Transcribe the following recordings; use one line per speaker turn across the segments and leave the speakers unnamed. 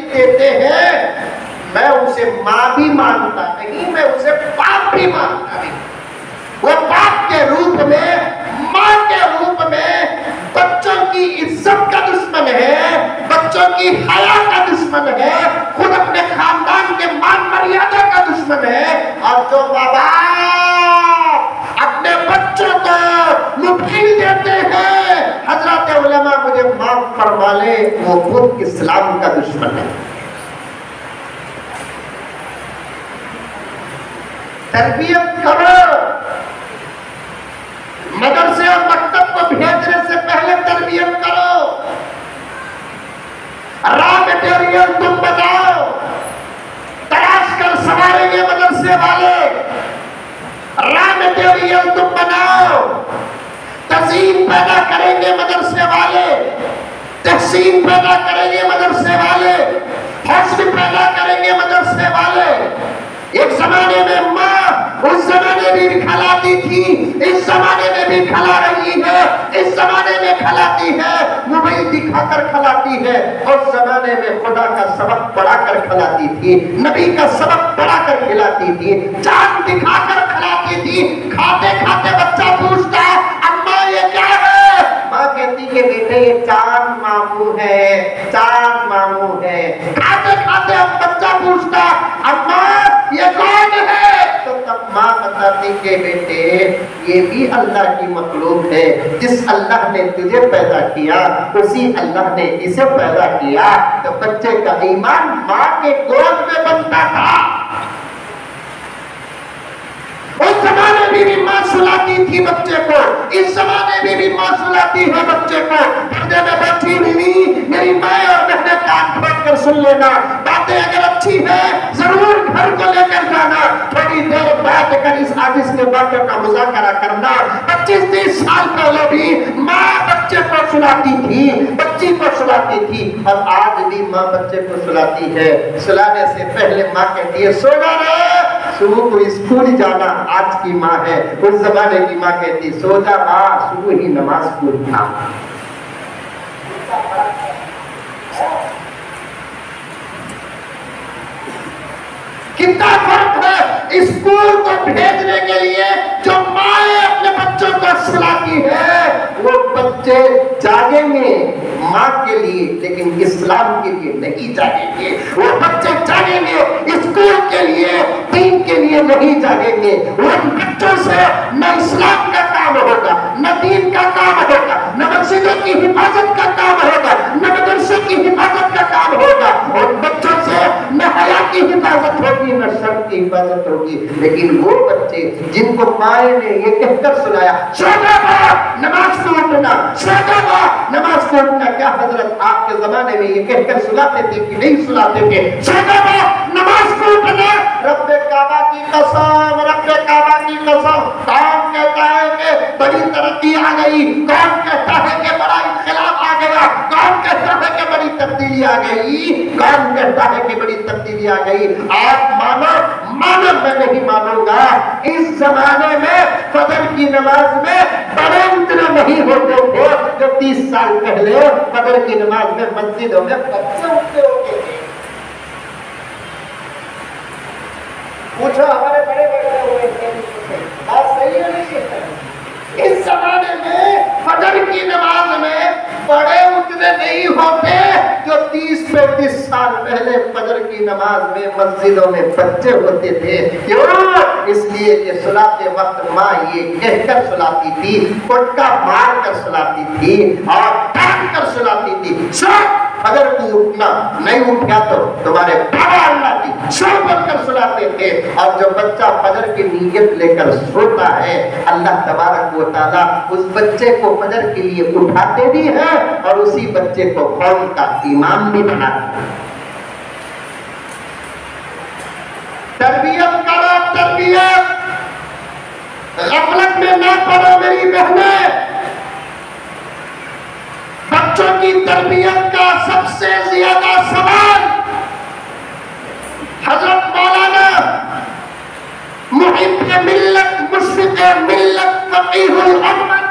تربیت دیتے ہیں، میں اسے ماں بھی مانتا نہیں، میں اسے باپ بھی مانتا نہیں۔ وہ باپ کے روپ میں، ماں کے روپ میں بچوں کی عزت کا دشمن ہے، بچوں کی حیا کا دشمن ہے، خود اپنے خاندان کے مان مریادہ کا دشمن ہے۔ اور جو بابا اپنے بچوں کو مٹھی دیتے ہیں، حضرات علماء مجھے معاف فرما لے، وہ خود اسلام کا دشمن ہے۔ تربیت کرو، مدرسے اور مکتب کو بھیجنے سے پہلے تربیت کرو، را مٹیریل تم بتاؤ، تلاش کر سنواریں گے مدرسے والے، را مٹیریل تم بناؤ، تزئین پیدا کریں گے مدرسے والے، تحسین پیدا کریں گے مدرسے والے، حسن پیدا کریں گے مدرسے والے۔ ایک زمانے میں ماں اس زمانے میں بھی کھلاتی تھی، اس زمانے میں بھی کھلا رہی ہے، اس زمانے میں کھلاتی ہے، موبائل دکھا کر کھلاتی ہے، اس زمانے میں خدا کا سبق پڑھا کر کھلاتی تھی، نبی کا سبق پڑھا کر کھلاتی تھی، چاند دکھا کر کھلاتی تھی۔ کھاتے کھاتے بچہ پوچھتا ہے اماں یہ کیا ہے؟ ماں کہتی کہ بیٹے یہ چاند ماموں ہے، چاند ماموں ہے۔ کھاتے کھاتے اب بچہ پوچھتا اماں یہ کون ہے؟ تو تب ماں بتاتی کہ بیٹے یہ بھی اللہ کی مخلوق ہے، جس اللہ نے تجھے پیدا کیا اسی اللہ نے اسے پیدا کیا۔ تو بچے کا ایمان ماں کے گود میں بنتا تھا۔ اس زمانے میں بھی ماں سلاتی تھی بچے کو، اس زمانے میں بھی ماں سلاتی ہے بچے کو۔ پردے میں بیٹھی ہوئی میری ماں اور بہنیں کان کھول کر سن لینا، باتیں اگر اچھی ہیں ضرور گھر کو لے کر جانا، تھوڑی دیر بیٹھ کر اس حدیث کے باتوں کا مذاکرہ کرنا۔ 25-30 سال پہلے بھی ماں بچے کو سلاتی تھی، بچی کو سلاتی تھی، اور آج بھی ماں بچے کو سلاتی ہے۔ سلانے سے پہلے ماں کہتی ہے سو جا رہے، صبح کو اسکول جانا۔ آج کی ماں ہے، اس زمانے کی ماں کہتی سو جا ماں، صبح ہی نماز پڑھنا۔ کتنا فرق ہے اسکول کو بھیجنے کے لیے جو مائیں اپنے بچوں کو سلاتی ہے۔ وہ بچے جاگیں گے ماں کے لیے لیکن اسلام کے لیے نہیں جاگیں گے، وہ بچے جاگیں گے اسکول کے لیے، دین کے لیے نہیں جاگیں گے۔ ان بچوں سے نہ اسلام کا کام ہوگا، نہ دین کا کام ہوگا، نہ مسجدوں کی حفاظت کا کام ہوگا، نہ مدرسے کی حفاظت کا کام ہوگا۔ ان بچوں سے نہ حیا کی حفاظت ہوگی، نہ شرم کی حفاظت ہوگی۔ لیکن وہ بچے جن کو مائیں نے یہ کہہ کر سلایا سودا با نماز کو اٹھنا، سودا با نماز کو اٹھنا، کیا حضرت آپ کے زمانے میں یہ کہہ کر سلاتے تھے کہ نہیں سلاتے تھے؟ سودا با نماز کو اٹھنا۔ رب کعبہ کی قسم، رب کعبہ کی قسم، کون کہتا ہے کہ بڑی ترقی آ گئی؟ کون کہتا ہے کہ بڑا انقلاب آ گیا؟ کون کہتا ہے کہ بڑی تبدیلی آ گئی؟ کون کہتا ہے کہ بڑی تبدیلی آ گئی؟ آپ مانو مانو، میں نہیں مانوں گا۔ اس زمانے میں فجر کی نماز میں بڑے اتنے نہیں ہوتے تھے جو 30 سال پہلے فجر کی نماز میں مسجدوں میں بچے اٹھتے ہوتے تھے۔ پوچھو ہمارے بڑے بیٹھے ہوئے ہیں، بات صحیح ہے نہیں؟ اس زمانے میں فجر کی نماز میں بڑے اتنے نہیں ہوتے جو 30-35 سال پہلے فجر کی نماز میں مسجدوں میں بچے ہوتے تھے۔ کیوں؟ اس لیے کہ سلاتے وقت ماں یہ کہہ کر سلاتی تھی، پٹکا مار کر سلاتی تھی اور ڈانٹ کر سلاتی تھی فجر کو اٹھنا، نہیں اٹھا تو تمہارے بابا اللہ کی سو بن کر سلاتے تھے۔ اور جو بچہ فجر کی نیت لے کر سوتا ہے اللہ تبارک و تعالیٰ اس بچے کو فجر کے لیے اٹھاتے بھی ہیں اور اسی بچے کو قوم کا امام بھی بناتے ہیں۔ تربیت کرو، تربیت غفلت میں نہ پڑو میری بہنیں۔ بچوں کی تربیت کا سب سے زیادہ سوال حضرت مولانا محب ملت، مشفق ملت، فقیہ الامت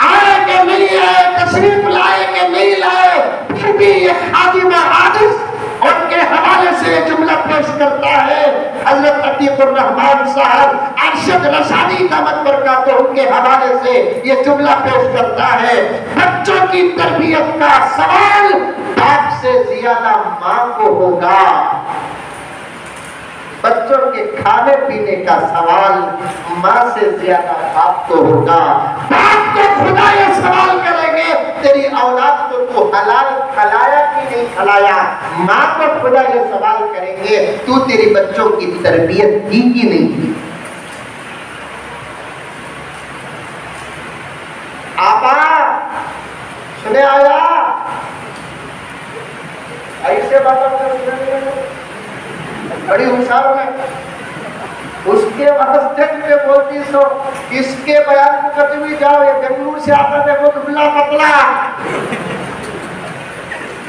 آئے کہ کہ نہیں آئے, تشریف لائے کہ نہیں لائے, پھر بھی یہ خادم عاجز ان کے حوالے سے یہ جملہ پیش کرتا ہے. حضرت عتیق الرحمان صاحب ارشد رشادی دامت برکاتہ ان کے حوالے سے یہ جملہ پیش کرتا ہے, بچوں کی تربیت کا سوال باپ سے زیادہ ماں کو ہوگا, بچوں کے کھانے پینے کا سوال ماں سے زیادہ باپ کو ہوگا. باپ کو خدا یہ سوال کریں گے تیری اولاد کو تو حلال کھلایا کہ نہیں کھلایا, ماں کو خدا یہ سوال کریں گے تو تیری بچوں کی تربیت کی کہ نہیں کی. آبا سنے آیا ایسے بات بڑی ہوشیار ہے, اس کے واسطے پہ بولتی سو اس کے بیان کو کرتے ہوئے جاؤ, یہ بنگلور سے آتا دیکھو دبلا پتلا,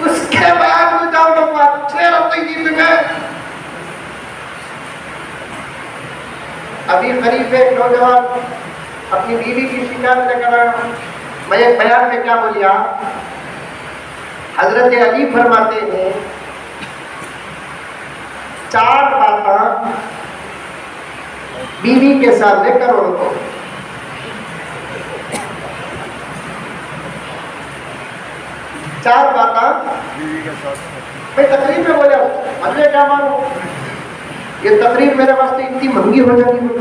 اس کے بیان کو جاؤ تو اچھے رہتے گی تمہیں. ابھی قریب ایک نوجوان اپنی بیوی کی شکایت لے کر آیا, میں ایک بیان میں کیا بولیا, حضرت علی فرماتے ہیں 4 باتاں بیوی کے سامنے کرو رکھو. 4 باتاں میں تقریب میں بولے مجھے کیا مانو, یہ تقریب میرے واسطے اتنی مہنگی ہو جاتی ہے.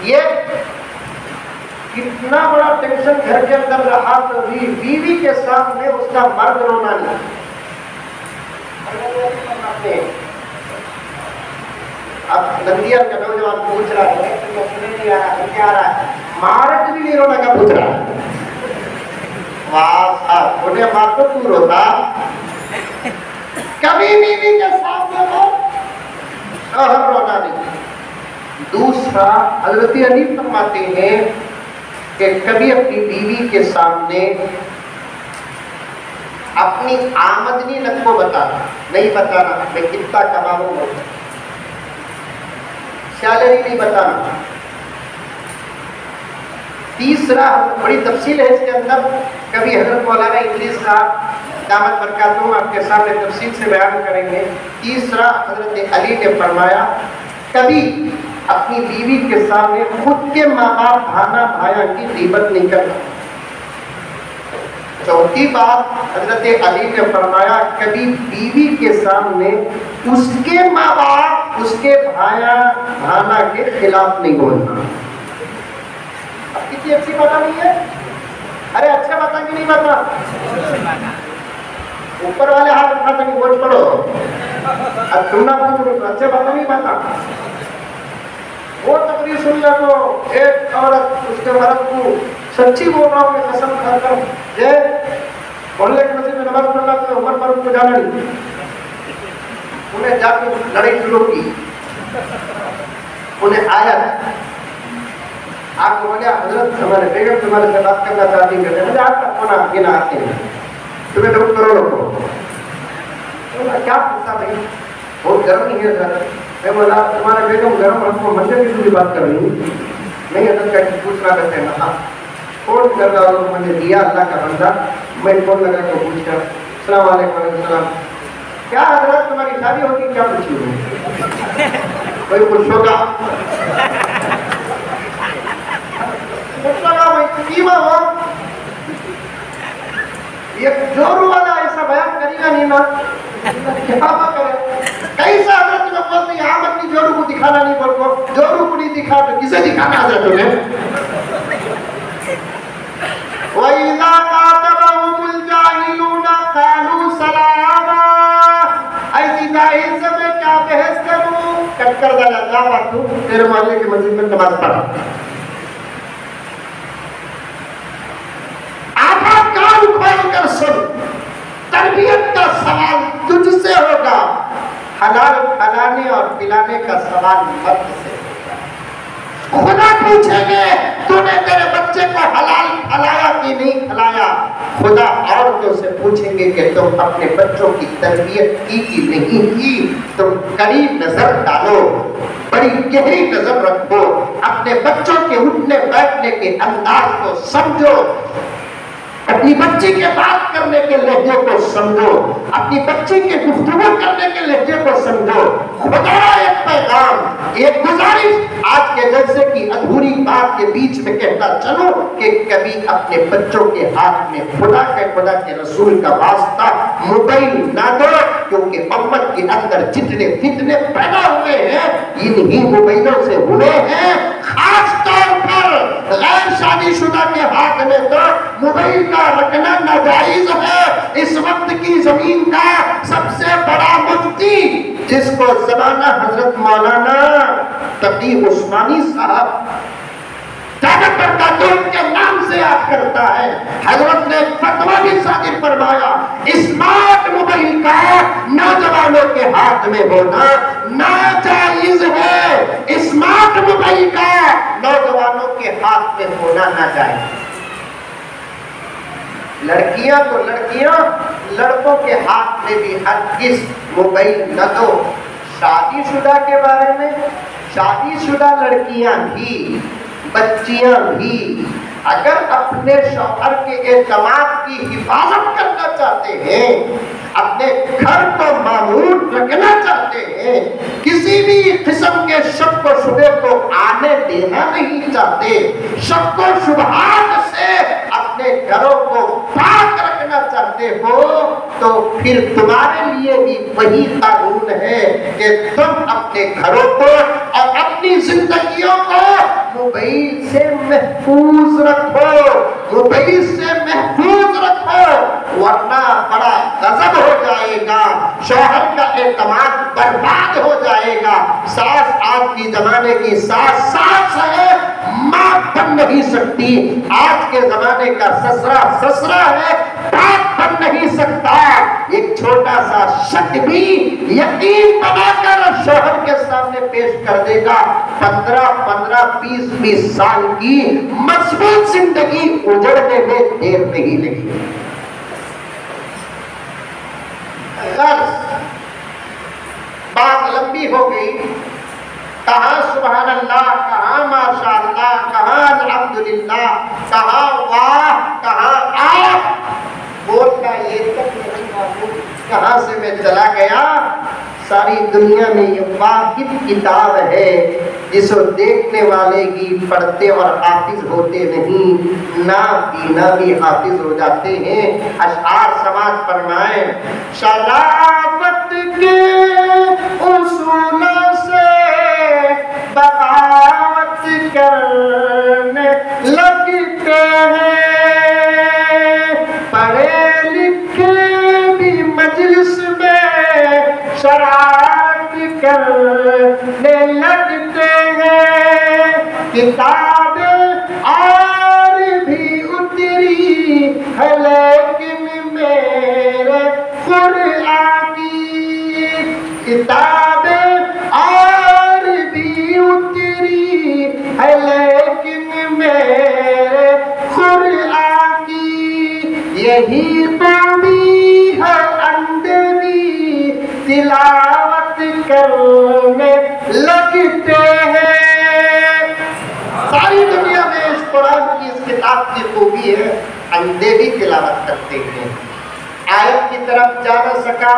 یہ کتنا بڑا ٹینشن گھر کے اندر رہا تو بھی بیوی کے سامنے اس کا مرد رونا نہیں. اب نندیا کا نوجوان پوچھ رہا ہے نہیں آ رہا ہے, مارت بھی نہیں رونا کا پوچھ رہا ہے. انہیں مار تو تو روتا کبھی بیوی کے سامنے تو شوہر رونا نہیں. دوسرا حضرت علی فرماتے ہیں کہ کبھی اپنی بیوی کے سامنے اپنی آمدنی نہ کو بتانا, نہیں بتانا میں کتنا کماؤں گا, سیلری نہیں بتانا. تیسرا بڑی تفصیل ہے اس کے اندر, کبھی حضرت مولانا ادریس صاحب دامت برکاتہ آپ کے سامنے تفصیل سے بیان کریں گے. تیسرا حضرت علی نے فرمایا کبھی اپنی بیوی کے سامنے خود کے ماں باپ بھانا بھایا کی غیبت نہیں کرنا. چوتھی بات حضرت علی نے فرمایا کبھی بیوی کے سامنے اس کے ماں باپ اس کے بھایا بھانا کے خلاف نہیں بولنا. اب کتنی اچھی بات نہیں ہے, ارے اچھا بتا کہ نہیں بتا, اوپر والے ہاتھ اٹھاتے نہیں بوجھ پڑو, اب تم نہ پوچھو اچھا بتا نہیں بتا. وہ تقریر سن لے تو ایک عورت اس کے مرد کو سچی بول رہا ہوں میں قسم کھا کر یہ محلے کی مسجد میں نماز پڑھنا تو عمر فاروق کو جانا نہیں, انہیں جا کے لڑائی شروع کی. انہیں آیا آپ کو بولے حضرت ہمارے بیگم تمہارے سے بات کرنا چاہتی ہیں, مجھے آپ کا فون آگے نہ آتے ہیں تمہیں تو کرو رکھو. کیا پوچھا بھائی بہت گرم نہیں ہے سر. میں بولا تمہارے بیگم گرم ہم کو منڈے کی بات کر رہی ہوں, نہیں حضرت کا پوچھنا کرتے ہیں. ہاں فون کر رہا ہوں, مجھے دیا اللہ کا بندہ, میں فون لگا کے پوچھ کر السلام علیکم. وعلیکم السلام. کیا حضرت تمہاری شادی ہوگی, کیا پوچھی ہوگی, کوئی خوش ہوگا یہ جورو والا ایسا بیان کرے گا نہیں نا, کیا کرے. کیسا حضرت میں بولتے ہیں آپ اپنی جورو کو دکھانا نہیں, بول کو جورو کو نہیں دکھا تو کسے دکھانا حضرت تمہیں. وَإِذَا قَاتَلَهُمُ الْجَاهِلُونَ قَالُوا سَلَامًا. ایسی جاہل سے میں کیا بحث کروں, کٹ کر ڈالا جا بات تو تیرے محلے کی مسجد میں نماز پڑھا. آقا کان کھول کر سن, تربیت کا سوال تجھ سے ہوگا, حلال کھلانے اور پلانے کا سوال مرد سے ہوگا. خدا پوچھیں گے تو نے تیرے بچے کو حلال کھلایا کہ نہیں کھلایا. خدا عورتوں سے پوچھیں گے کہ تم اپنے بچوں کی تربیت کی کہ نہیں کی. تم قریب نظر ڈالو. بڑی گہری نظر رکھو، اپنے بچوں کے اٹھنے بیٹھنے کے انداز کو سمجھو، اپنی بچی کے بات کرنے کے لہجے کو سمجھو، اپنی بچی کے گفتگو کرنے کے لہجے کو سمجھو۔ خدا ایک پیغام، ایک گزارش آج کے جلسے کی ادھوری بات کے بیچ میں کہتا چلو کہ کبھی اپنے بچوں کے ہاتھ میں خدا کے رسول کا واسطہ موبائل نہ دو، کیونکہ امت کے اندر جتنے فتنے پیدا ہوئے ہیں انہی موبائلوں سے ہوئے ہیں۔ خاص طور پر غیر شادی شدہ کے ہاتھ میں تو موبائل کا رکھنا ناجائز ہے۔ اس وقت کی زمین کا سب سے بڑا مفتی، جس کو زمانہ حضرت مولانا تقی عثمانی صاحب دعوت کرتا تو ان کے نام سے یاد کرتا ہے، حضرت نے فتویٰ بھی صادر فرمایا اسمارٹ موبائل کا نوجوانوں کے ہاتھ میں ہونا ناجائز ہے۔ اسمارٹ موبائل کا نوجوانوں کے ہاتھ میں ہونا ناجائز۔ لڑکیاں تو لڑکیاں، لڑکوں کے ہاتھ میں بھی ہرگز موبائل نہ دو۔ شادی شدہ کے بارے میں، شادی شدہ لڑکیاں بھی، بچیاں بھی اگر اپنے شوہر کے اعتماد کی حفاظت کرنا چاہتے ہیں، اپنے گھر کو معمور رکھنا چاہتے ہیں، کسی بھی قسم کے شک و شبہ کو آنے دینا نہیں چاہتے، شک و شبہات سے اپنے گھروں کو پاک رکھنا چاہتے ہو، تو پھر تمہارے لیے بھی وہی قانون ہے کہ تم اپنے گھروں کو اور اپنی زندگیوں کو موبائل سے محفوظ رکھو، موبائل سے محفوظ رکھو، ورنہ بڑا غضب ہو جائے گا، شوہر کا اعتماد برباد ہو جائے گا۔ ساس آج کی زمانے کی ساس ساس ہے، ماں بن نہیں سکتی، آج کے زمانے کا سسرا سسرا ہے، باپ بن نہیں سکتا۔ ایک چھوٹا سا شک بھی یقین بنا کر شوہر کے سامنے پیش کر دے گا، 15-20 سال کی مضبوط زندگی اجڑنے میں دیر نہیں لگی۔ بات لمبی ہو گئی، کہاں سبحان اللہ، کہاں ماشاء اللہ، کہاں الحمدللہ، کہاں واہ، کہاں آپ، بولنا یہ تک نہیں معلوم کہاں سے میں چلا گیا۔ ساری دنیا میں یہ واحد کتاب ہے جس کو دیکھنے والے ہی پڑھتے اور حافظ ہوتے نہیں، نہ بینا بھی حافظ ہو جاتے ہیں۔ اشعار سماعت فرمائیں، شرافت کے اصولوں سے بغاوت کرنے لگتے ہیں، پڑھے لکھے بھی مجلس میں شرارت کرنے لگتے ہیں، کتابیں اور بھی اتری ہے لیکن میرے قرآن کی، کتابیں اور بھی اتری ہے لیکن میرے قرآن کی، یہی بامی ہے اندری تلاوت کرنے لگتے ہیں۔ ساری دنیا میں اس قرآن کی، اس کتاب کی خوبی ہے، اندھے بھی تلاوت کرتے ہیں۔ آیت کی طرف جا نہ سکا،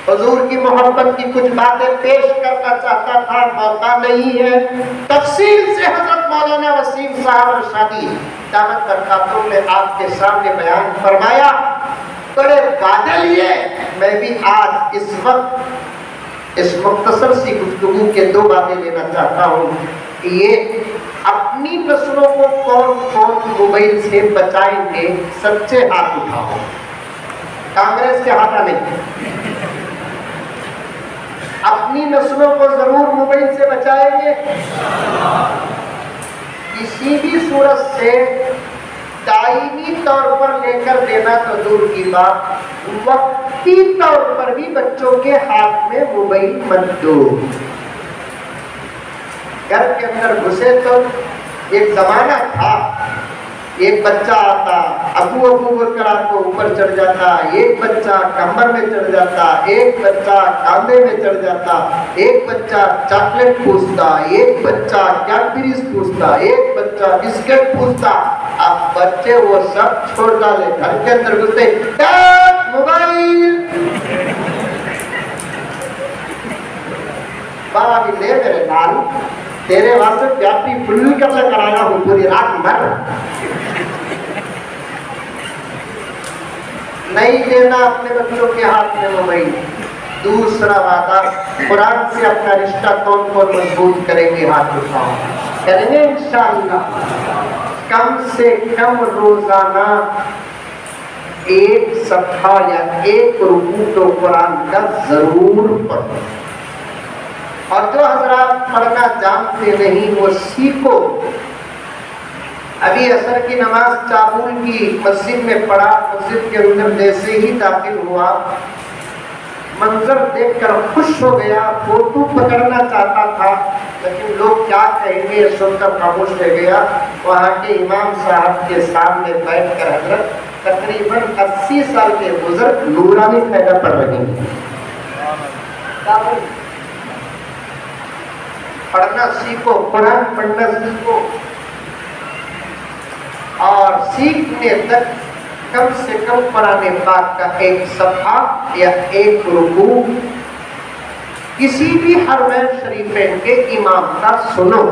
حضور کی محبت کی کچھ باتیں پیش کرنا چاہتا تھا، موقع نہیں ہے۔ تفصیل سے حضرت مولانا وسیم صاحب ارشادی دامت برکاتہ نے آپ کے سامنے بیان فرمایا۔ بڑے وعدے لیے میں بھی آج اس وقت اس مختصر سی گفتگو کے دو باتیں لینا چاہتا ہوں کہ یہ اپنی نسلوں کو کون کون موبائل سے بچائیں گے، سچے ہاتھ اٹھاؤ، کانگریس کے ہاتھا نہیں، اپنی نسلوں کو ضرور موبائل سے بچائیں گے۔ کسی بھی صورت سے دائمی طور پر لے کر دینا تو دور کی بات، وقتی طور پر بھی بچوں کے ہاتھ میں موبائل مت دو۔ گھر کے اندر گھسے تو ایک زمانہ تھا ایک بچہ آتا ابو ابو بول کر آپ کو اوپر چڑھ جاتا، ایک بچہ کمر میں چڑھ جاتا، ایک بچہ کاندھے میں چڑھ جاتا، ایک بچہ چاکلیٹ پوچھتا، ایک بچہ کیڈبریز پوچھتا، ایک بچہ بسکٹ پوچھتا۔ اب بچے وہ سب چھوڑ ڈالے، گھر کے اندر گھستے، ڈیڈ موبائل، بابا بھی لے میرے لال، تیرے واسطے بیٹری فل کر لے کر آیا ہوں، پوری رات مر۔ نہیں دینا اپنے بچوں کے ہاتھ میں موبائل۔ دوسرا وعدہ، قرآن سے اپنا رشتہ کون کون مضبوط کریں گے؟ ہاتھ اٹھاؤ، کریں گے انشاءاللہ۔ کم سے کم روزانہ ایک صفحہ یا ایک رکوع تو قرآن کا ضرور پڑھو، اور جو حضرات پڑھنا جانتے نہیں وہ سیکھو۔ ابھی عصر کی نماز چابول کی مسجد میں پڑھا، مسجد کے اندر جیسے ہی داخل ہوا، منظر دیکھ کر خوش ہو گیا، فوٹو پکڑنا چاہتا تھا، لیکن لوگ کیا کہیں گے سن کر خاموش رہ گیا۔ وہاں کے امام صاحب کے سامنے بیٹھ کر حضرت تقریباً 80 سال کے بزرگ نورانی فائدہ پڑھ رہے ہیں۔ پڑھنا سیکھو، قرآن پڑھنا سیکھو، اور سیکھنے تک کم سے کم قرآن پاک کا ایک صفحہ یا ایک رکوع کسی بھی حرمین شریفین کے امام کا سنو،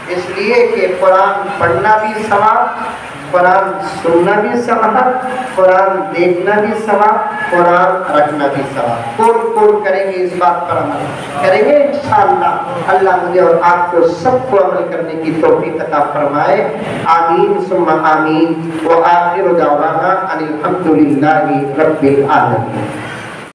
اس لیے کہ قرآن پڑھنا بھی ثواب، قرآن سننا بھی ثواب، قرآن دیکھنا بھی ثواب، قرآن رکھنا بھی ثواب۔ کون کون کریں گے اس بات پر عمل؟ کریں گے انشاءاللہ۔ اللہ مجھے اور آپ کو سب کو عمل کرنے کی توفیق عطا فرمائے، آمین ثم آمین۔ وآخر دعوانا ان الحمد للہ رب العالمین۔